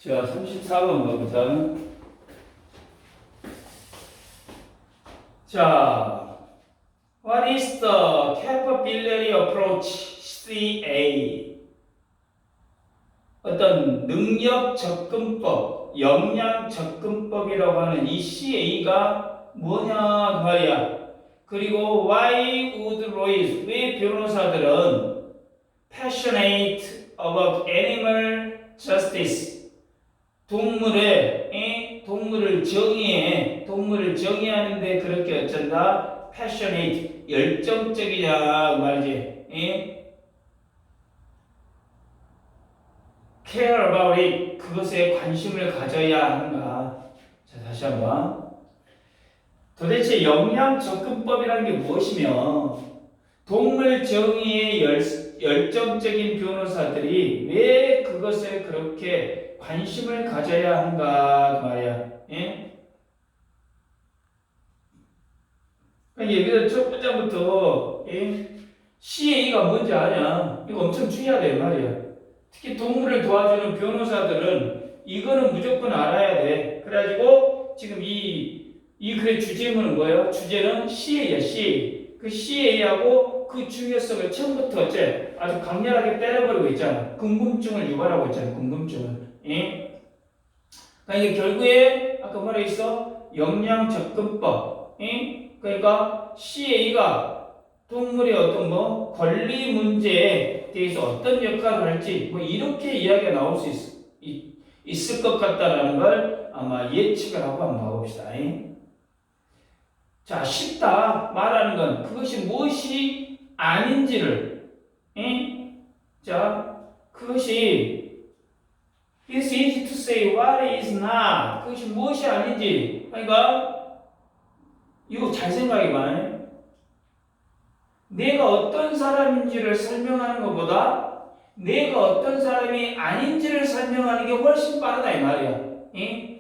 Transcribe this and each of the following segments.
자, 34번 가보자. 자, what is the capability approach CA? 어떤 능력 접근법, 역량 접근법이라고 하는 이 CA가 뭐냐 그 말이야. 그리고 why would lawyers, 왜 변호사들은 passionate about animal justice, 동물을 정의하는데 그렇게 어쩐다? passionate, 열정적이냐 그 말이지. care about it, 그것에 관심을 가져야 하는가. 자, 다시 한번. 도대체 역량 접근법이라는 게 무엇이며, 동물 정의에 열정적인 변호사들이 왜 그것에 그렇게 관심을 가져야 한가 그 말이야. 여기서 첫 번째부터 CA가 뭔지 아냐? 이거 엄청 중요하다 이 말이야. 특히 동물을 도와주는 변호사들은 이거는 무조건 알아야 돼. 그래가지고 지금 이 글의 주제문은 뭐예요? 주제는 CA야, CA. 그 CA하고 그 중요성을 처음부터 어째 아주 강렬하게 때려버리고 있잖아. 궁금증을 유발하고 있잖아. 궁금증을. 그러니까 결국에 아까 뭐라 했어? 역량 접근법. 그러니까 CA가 동물의 어떤 권리 문제에 대해서 어떤 역할을 할지 이렇게 이야기가 나올 수 있을 것 같다라는 걸 아마 예측을 하고 한번 봐봅시다. 자, 쉽다 말하는 건 그것이 무엇이 아닌지를 자, 그것이 It's easy to say what is not. 그것이 무엇이 아닌지. 그러니까 이거 잘 생각해봐. 내가 어떤 사람인지를 설명하는 것보다 내가 어떤 사람이 아닌지를 설명하는 게 훨씬 빠르다 이 말이야.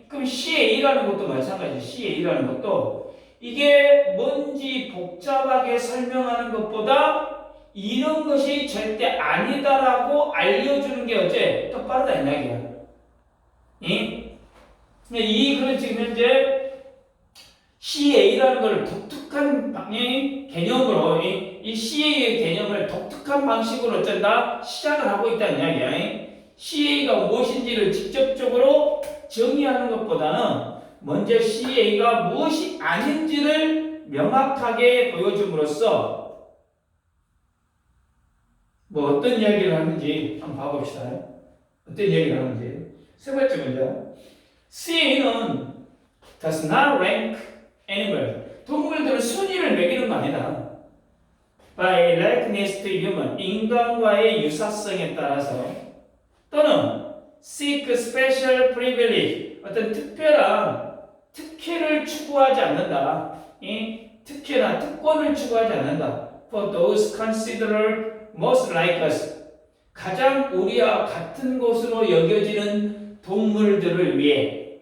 그럼 CA라는 것도 마찬가지야. CA라는 것도 이게 뭔지 복잡하게 설명하는 것보다 이런 것이 절대 아니다라고 알려주는 게 어째 더 빠르다 이 말이야. 이 글은 지금 현재 CA라는 걸 독특한 개념으로 이 CA의 개념을 독특한 방식으로 어쩐다 시작을 하고 있다는 이야기야. CA가 무엇인지를 직접적으로 정의하는 것보다는 먼저 CA가 무엇이 아닌지를 명확하게 보여줌으로써 어떤 이야기를 하는지 한번 봐봅시다. 어떤 이야기를 하는지. 세 번째 문제. CA는 does not rank animal. 동물들은 순위를 매기는 거 아니다. by likeness to human. 인간과의 유사성에 따라서 또는 seek special privilege. 어떤 특별한 특혜를 추구하지 않는다. 특혜나 특권을 추구하지 않는다. for those considered most like us. 가장 우리와 같은 것으로 여겨지는 동물들을 위해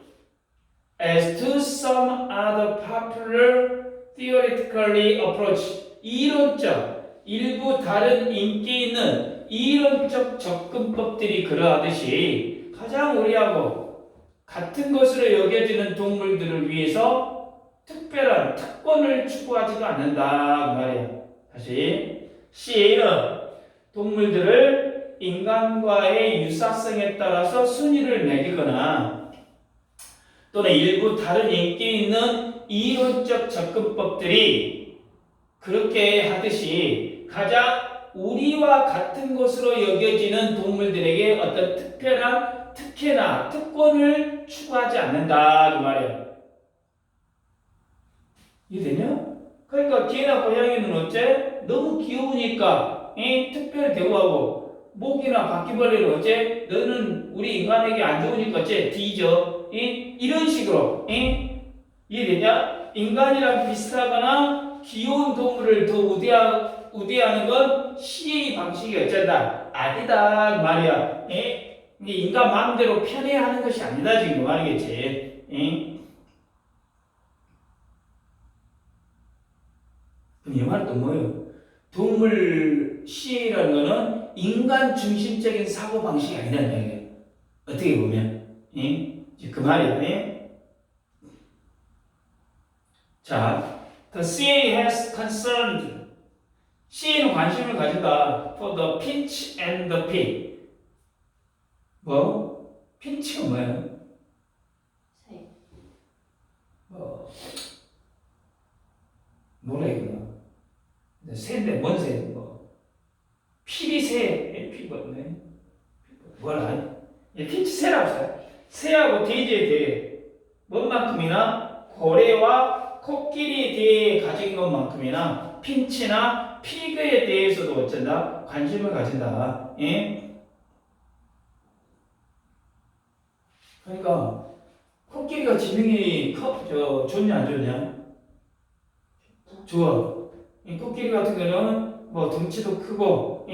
as to some other popular theoretically approach. 이론적, 일부 다른 인기 있는 이론적 접근법들이 그러하듯이 가장 우리하고 같은 것으로 여겨지는 동물들을 위해서 특별한 특권을 추구하지도 않는다 그 말이야. 다시 CA는 동물들을 인간과의 유사성에 따라서 순위를 매기거나 또는 일부 다른 인기 있는 이론적 접근법들이 그렇게 하듯이 가장 우리와 같은 것으로 여겨지는 동물들에게 어떤 특별한 특혜나 특권을 추구하지 않는다 그 말이에요. 이해되냐? 그러니까 개나 고양이는 어째? 너무 귀여우니까 특별 대우하고 모기나 바퀴벌레는 어째? 너는 우리 인간에게 안 좋으니까 어째? 뒤져. 이런 식으로 이해되냐? 인간이랑 비슷하거나 귀여운 동물을 더 우대하는 건 CA 방식이 어쩐다? 아니다 말이야. 인간 마음대로 편애하는 것이 아니다 지금 그 말이겠지. 그럼 이 말은 또 뭐예요? 동물 CA라는 거는 인간 중심적인 사고 방식이 아니다는 얘기예요. 어떻게 보면 이제 그 말이야. 자, the CA has concerned. CA는 관심을 가진다. For the pinch and the pig. 뭐? pinch가 뭐야? 새. 뭐라 이거나? 새인데 뭔 새? 뭐? 피리 새. 피 뭐네? 뭐라? pinch 새라고 써. 새하고 돼지에 대해 뭔 만큼이나 고래와 코끼리에 대해 가진 것만큼이나 핀치나 피그에 대해서도 어쩐다? 관심을 가진다. 그러니까 코끼리가 지능이 좋냐 안 좋냐? 좋아. 이 코끼리 같은 경우는 뭐 덩치도 크고,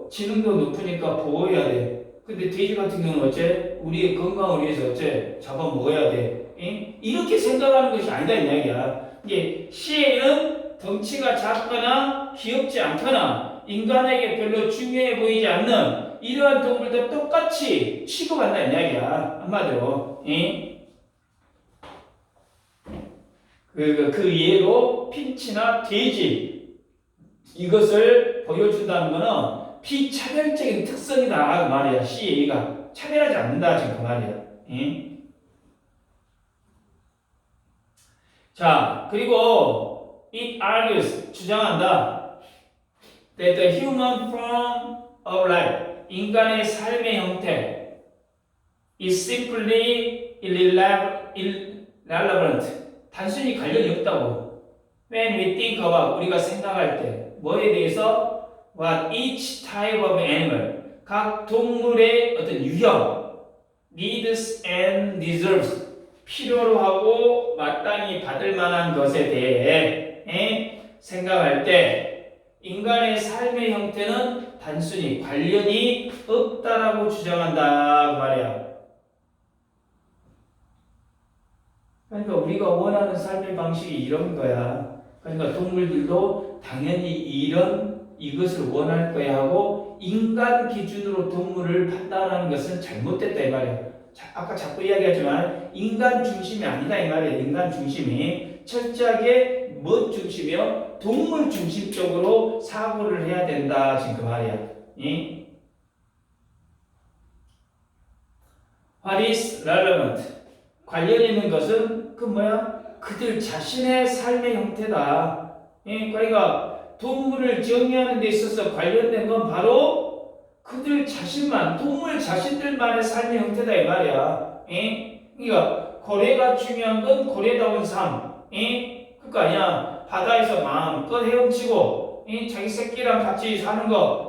지능도 높으니까 보호해야 돼. 근데 돼지 같은 경우는 어째? 우리의 건강을 위해서 어째? 잡아먹어야 돼. 이렇게 생각하는 것이 아니다 이 이야기야. 이게 CA는 덩치가 작거나 귀엽지 않거나 인간에게 별로 중요해 보이지 않는 이러한 동물도 똑같이 취급한다 이 이야기야. 한마디로. 그 예로 핀치나 돼지 이것을 보여준다는 것은 비차별적인 특성이다 그 말이야. CA가 차별하지 않는다 지금 그 말이야. 자, 그리고 it argues 주장한다 that the human form of life 인간의 삶의 형태 is simply irrelevant 단순히 관련이 없다고. When we think about 우리가 생각할 때 뭐에 대해서 what each type of animal 각 동물의 어떤 유형 needs and deserves 필요로 하고 마땅히 받을 만한 것에 대해 생각할 때 인간의 삶의 형태는 단순히 관련이 없다라고 주장한다 그 말이야. 그러니까 우리가 원하는 삶의 방식이 이런 거야. 그러니까 동물들도 당연히 이것을 원할 거야 하고 인간 기준으로 동물을 판단하는 것은 잘못됐다 이 말이야. 아까 자꾸 이야기하지만 인간 중심이 아니다 이 말이야. 인간 중심이 철저하게 뭐 중심이요? 동물 중심적으로 사고를 해야 된다 지금 그 말이야. What is relevant? 관련 있는 것은 그 뭐야? 그들 자신의 삶의 형태다. 그러니까 동물을 정의하는 데 있어서 관련된 건 바로 그들 자신만, 동물 자신들만의 삶의 형태다 이 말이야. 그러니까 고래가 중요한 건 고래다운 삶. 그러니까 아니야. 바다에서 마음껏 헤엄치고 자기 새끼랑 같이 사는 거.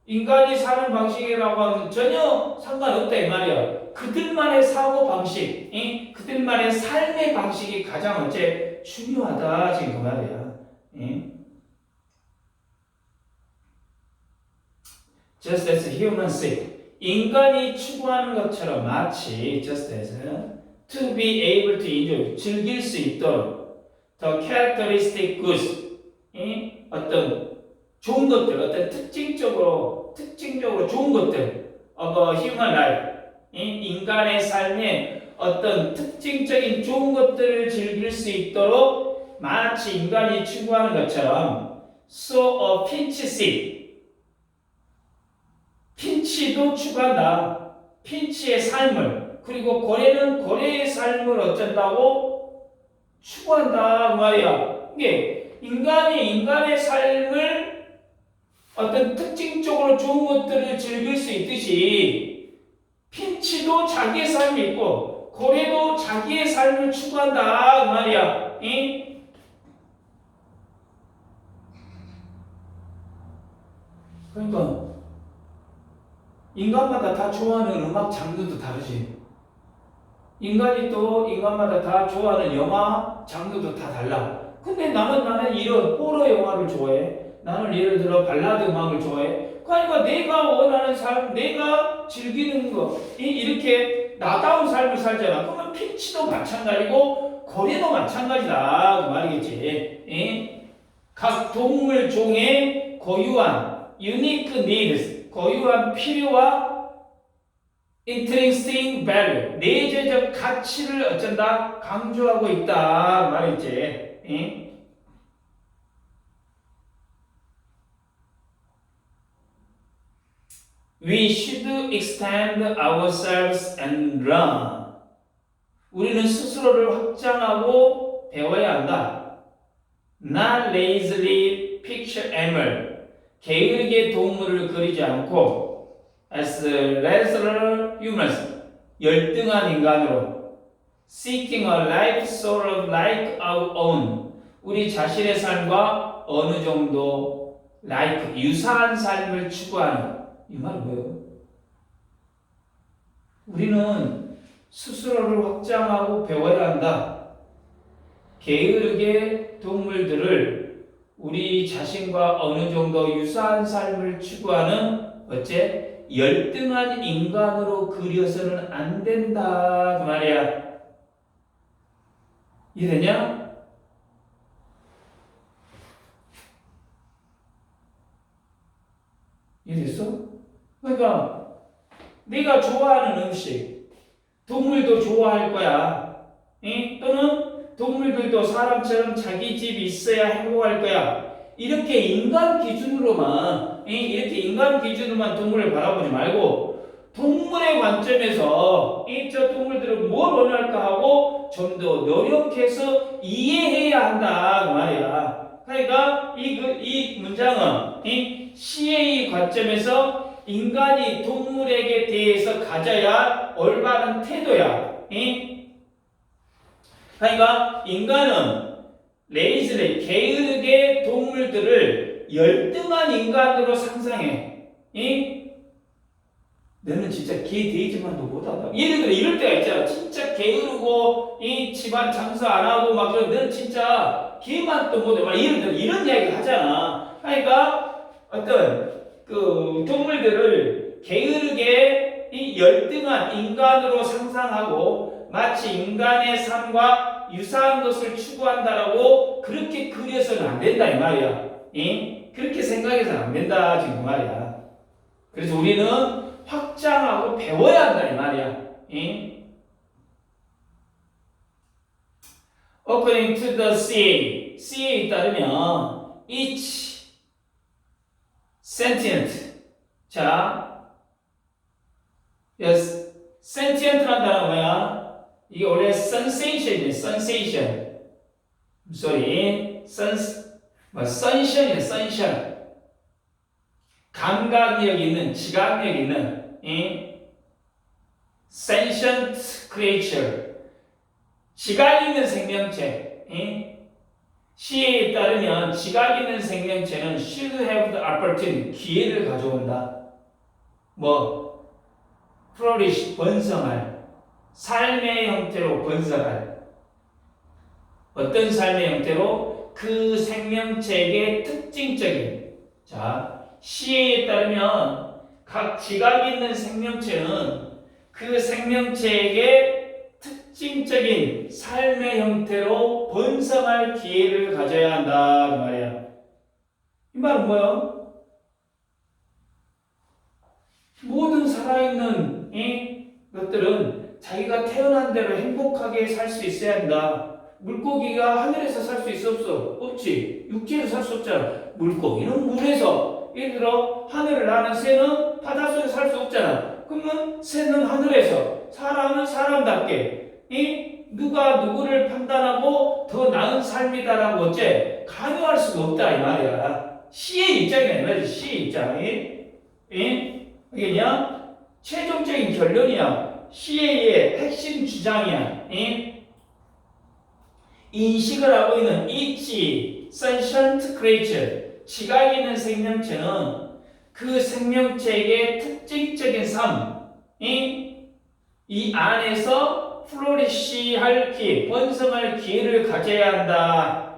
인간이 사는 방식이라고 하면 전혀 상관없다 이 말이야. 그들만의 사고 방식, 그들만의 삶의 방식이 가장 어째 중요하다 지금 그 말이야. Just as human seek 인간이 추구하는 것처럼 마치 just as to be able to enjoy 즐길 수 있도록 the characteristic goods 어떤 좋은 것들 어떤 특징적으로 좋은 것들 of a human life 인간의 삶에 어떤 특징적인 좋은 것들을 즐길 수 있도록 마치 인간이 추구하는 것처럼 so a pinch seek 핀치도 추구한다. 핀치의 삶을 그리고 고래는 고래의 삶을 어쩐다고 추구한다 그 말이야. 이게 인간이 인간의 삶을 어떤 특징적으로 좋은 것들을 즐길 수 있듯이 핀치도 자기의 삶이 있고 고래도 자기의 삶을 추구한다 그 말이야. 그러니까 인간마다 다 좋아하는 음악 장르도 다르지. 인간이 또 인간마다 다 좋아하는 영화 장르도 다 달라. 근데 나는 이런 호러 영화를 좋아해. 나는 예를 들어 발라드 음악을 좋아해. 그러니까 내가 원하는 삶, 내가 즐기는 거 이렇게 나다운 삶을 살잖아. 그러면 핀치도 마찬가지고 고래도 마찬가지다 그 말이겠지. 각 동물 종의 고유한 unique needs 고유한 필요와 intrinsic value, 내재적 가치를 어쩐다? 강조하고 있다 말이지. 응? We should extend ourselves and learn. 우리는 스스로를 확장하고 배워야 한다. Not lazily picture animal. 게으르게 동물을 그리지 않고 as lesser humans. 열등한 인간으로 seeking a life sort of like our own. 우리 자신의 삶과 어느 정도 like 유사한 삶을 추구하는. 이 말은 뭐예요? 우리는 스스로를 확장하고 배워야 한다. 게으르게 동물들을 우리 자신과 어느 정도 유사한 삶을 추구하는 어째 열등한 인간으로 그려서는 안 된다 그 말이야. 이해되냐? 이해됐어? 그러니까 네가 좋아하는 음식 동물도 좋아할 거야. 응? 또는 동물들도 사람처럼 자기 집이 있어야 행복할 거야. 이렇게 인간 기준으로만 이렇게 인간 기준으로만 동물을 바라보지 말고 동물의 관점에서 저 동물들은 뭘 원할까 하고 좀 더 노력해서 이해해야 한다 그 말이야. 그러니까 이 문장은 CA 관점에서 인간이 동물에게 대해서 가져야 올바른 태도야. 그러니까 인간은 레이즈리 게으르게 동물들을 열등한 인간으로 상상해. 너는 진짜 개 돼지만도 못한다. 예를 들어 이럴 때가 있잖아. 진짜 게으르고 집안 장사 안 하고 막 그런 너는 진짜 개만도 못해. 막 예를 들어 이런 이야기 하잖아. 그러니까 어떤 그 동물들을 게으르게 열등한 인간으로 상상하고 마치 인간의 삶과 유사한 것을 추구한다라고 그렇게 그려서는 안 된다 이 말이야. 그렇게 생각해서는 안 된다 지금 그 말이야. 그래서 우리는 확장하고 배워야 한다 이 말이야. According to the CA에 따르면 each sentient. 자, yes, sentient란 단어가 뭐야? 이게 원래 sensation이에요. sensation. sorry, sunshine, sunshine. 감각력 있는, 지각력 있는, sentient creature. 지각 있는 생명체. CA에 따르면 지각 있는 생명체는 should have the opportunity, 기회를 가져온다. 뭐, flourish, 번성할, 삶의 형태로 번성할. 어떤 삶의 형태로? 그 생명체에게 특징적인. 자, CA에 따르면 각 지각 있는 생명체는 그 생명체에게 특징적인 삶의 형태로 번성할 기회를 가져야 한다 그 말이야. 이 말은 뭐야? 모든 살아있는 것들은 자기가 태어난 대로 행복하게 살 수 있어야 한다. 물고기가 하늘에서 살 수 있어 없어? 없지. 육지에서 살 수 없잖아. 물고기는 물에서. 예를 들어 하늘을 나는 새는 바닷속에 살 수 없잖아. 그러면 새는 하늘에서, 사람은 사람답게 누가 누구를 판단하고 더 나은 삶이다라고 어째 강요할 수가 없다 이 말이야. C의 입장이야 이 말이지. C의 입장이. 알겠냐? 최종적인 결론이야. CA의 핵심 주장이야. 인식을 하고 있는 each sentient creature, 지각 있는 생명체는 그 생명체에게 특징적인 삶, 이 안에서 플로리시 할 기회, 번성할 기회를 가져야 한다.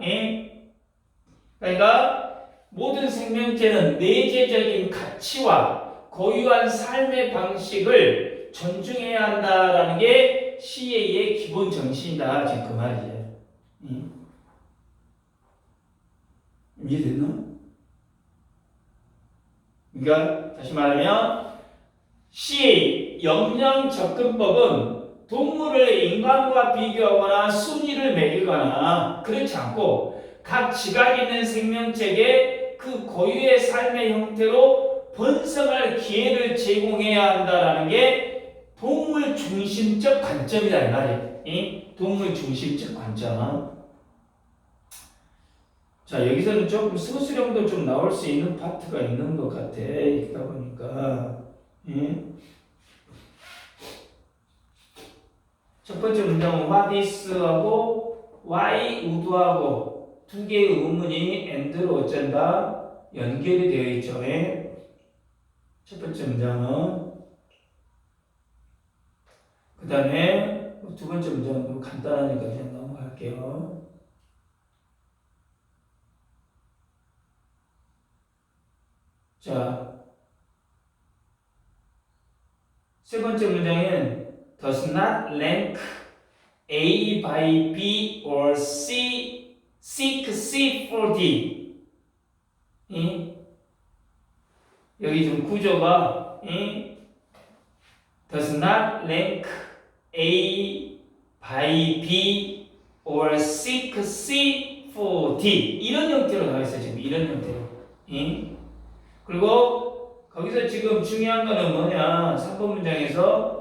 그러니까 모든 생명체는 내재적인 가치와 고유한 삶의 방식을 존중해야 한다라는 게 CA의 기본 정신이다. 지금 그 말이지. 이해됐나? 그러니까 다시 말하면 CA 이 역량 접근법은 동물을 인간과 비교하거나 순위를 매기거나 그렇지 않고 각 지각 있는 생명체에게 그 고유의 삶의 형태로 번성할 기회를 제공해야 한다라는 게 동물 중심적 관점이다 이 말이에요. 이 동물 중심적 관점. 자, 여기서는 조금 서술형도 좀 나올 수 있는 파트가 있는 것 같아. 읽다 보니까. 예? 첫 번째 문장은 what is하고 why would하고 두 개의 의문이 and로 어쩐다 연결이 되어 있죠. 예? 첫 번째 문장은 그 다음에 두 번째 문장은 너무 간단하니까 그냥 넘어갈게요. 자, 세 번째 문장은 does not rank A by B or C, seek C for D. 여기 좀 구조가 does not rank A by B or seek C for D 이런 형태로 나와 있어요. 지금 이런 형태로. 그리고 거기서 지금 중요한 거는 뭐냐? 3번 문장에서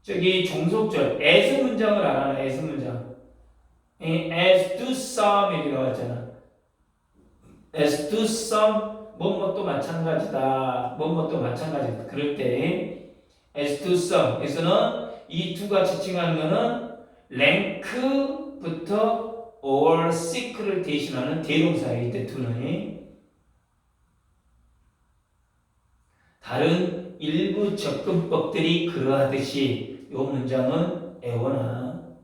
저기 종속절 as 문장을 안 하나? as 문장. as do some 이렇게 나왔잖아. as do some 뭐뭐도 마찬가지다. 뭐뭐도 마찬가지다. 그럴 때 as do some 에서는 이 두가 지칭하는 거는 rank부터 or seek를 대신하는 대동사이기 때문에 두는 다른 일부 접근법들이 그러하듯이 이 문장은 애워나.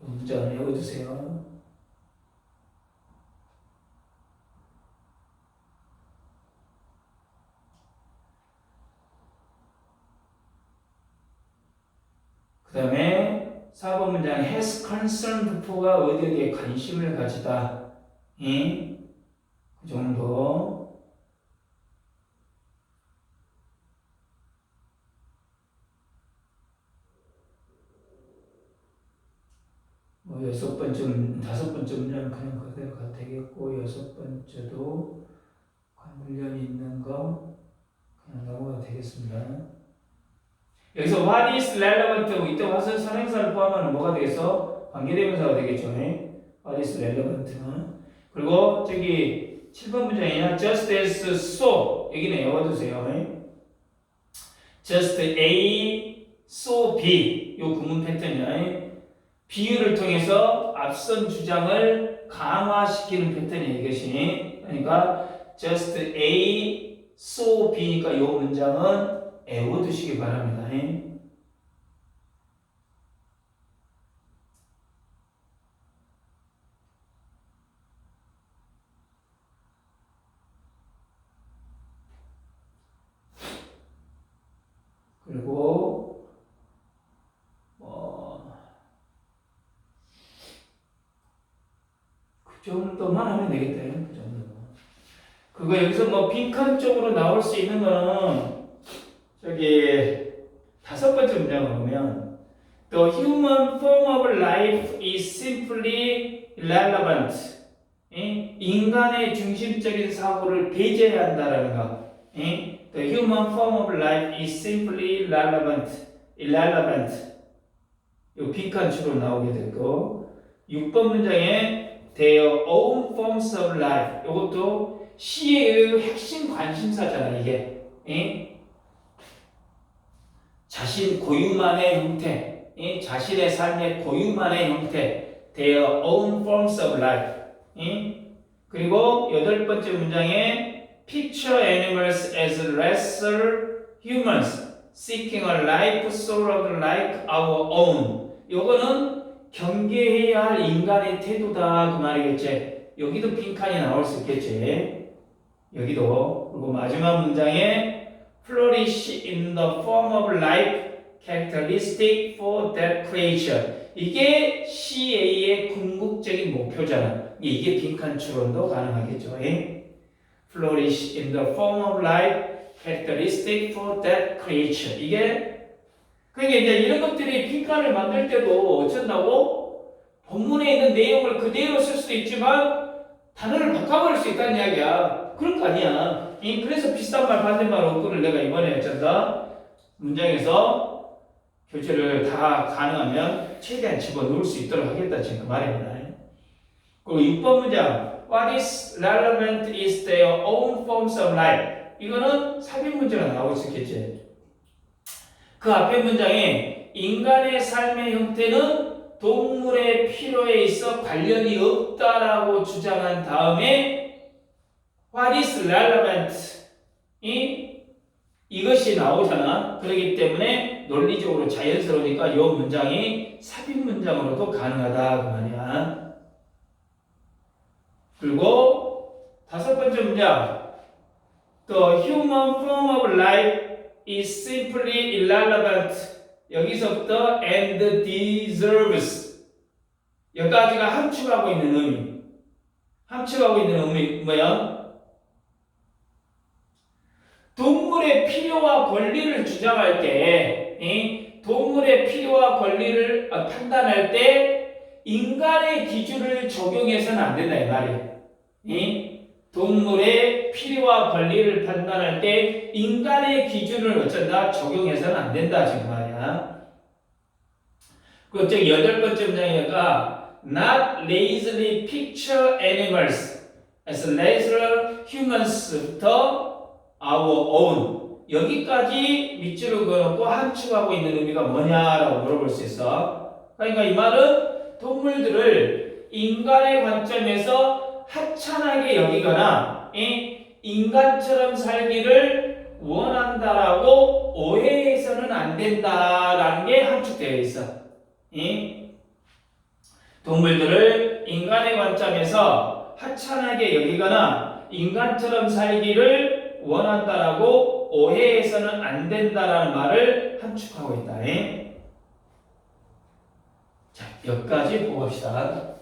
이 문장은 애워두세요. 그 다음에 4번 문장 has concerned for가 어디에 관심을 가지다. 그 정도. 여섯 번째, 다섯 번째 문장은 그냥 그대로가 되겠고 여섯 번째도 관련 있는 거 그냥 넘어가 되겠습니다. 여기서 what is relevant 이때 와서 선행사를 포함하는 뭐가 되겠어? 관계대명사가 되겠죠. what is relevant는 그리고 저기 7번 문장이냐 just as so 여기는 외워두세요. just A so B 요 구문 패턴이야. 비유를 통해서 앞선 주장을 강화시키는 패턴이에요. 이것이. 그러니까 just A, so B니까 이 문장은 외워두시기 바랍니다. 그리고 그 정도만 하면 되겠다. 그 정도. 그거 여기서 뭐 빈칸 쪽으로 나올 수 있는 거는 저기 다섯 번째 문장을 보면 The human form of life is simply irrelevant. 인간의 중심적인 사고를 배제해야 한다라는 거. The human form of life is simply irrelevant. 이 빈칸 쪽으로 나오게 되고 6번 문장에 Their own forms of life. 이것도 시의 핵심 관심사잖아 이게. 자신 고유만의 형태, 자신의 삶의 고유만의 형태. Their own forms of life. 그리고 여덟 번째 문장에 Picture animals as lesser humans, seeking a life sort of like our own. 요거는 경계해야 할 인간의 태도다 그 말이겠지. 여기도 빈칸이 나올 수 있겠지. 여기도. 그리고 마지막 문장에 flourish in the form of life characteristic for that creature. 이게 CA의 궁극적인 목표잖아. 이게 빈칸 추론도 가능하겠죠. flourish in the form of life characteristic for that creature. 이게 그러니까 이제 이런 것들이 빈칸을 만들 때도 어쩐다고 본문에 있는 내용을 그대로 쓸 수도 있지만 단어를 바꿔버릴 수 있다는 이야기야. 그럴 거 아니야. 그래서 비슷한 말 반대말 어구를 내가 이번에 어쩐다 문장에서 교재를 다 가능하면 최대한 집어넣을 수 있도록 하겠다 지금 그 말입니다. 그리고 6번 문장 What is relevant is their own forms of life. 이거는 삽입 문제가 나오고 있었겠지. 그 앞에 문장에 인간의 삶의 형태는 동물의 필요에 있어 관련이 없다라고 주장한 다음에 What is relevant? 이것이 나오잖아. 그렇기 때문에 논리적으로 자연스러우니까 이 문장이 삽입 문장으로도 가능하다 그 말이야. 그리고 5번째 문장 The human form of life is simply irrelevant. 여기서부터 and deserves 여기까지가 함축하고 있는 의미. 함축하고 있는 의미 뭐야? 동물의 필요와 권리를 주장할 때 동물의 필요와 권리를 판단할 때 인간의 기준을 적용해서는 안 된다 이 말이에요. 동물의 필요와 권리를 판단할 때 인간의 기준을 어쩐다 적용해서는 안 된다 지금 말이야. 그리고 8번째 문장이니까 not lazily picture animals as natural humans부터 our own 여기까지 밑줄을 그어놓고 함축하고 있는 의미가 뭐냐라고 물어볼 수 있어. 그러니까 이 말은 동물들을 인간의 관점에서 하찮하게 여기거나 인간처럼 살기를 원한다라고 오해해서는 안 된다라는 게 함축되어 있어. 동물들을 인간의 관점에서 하찮하게 여기거나 인간처럼 살기를 원한다라고 오해해서는 안 된다라는 말을 함축하고 있다. 자, 여기까지 보고 갑시다.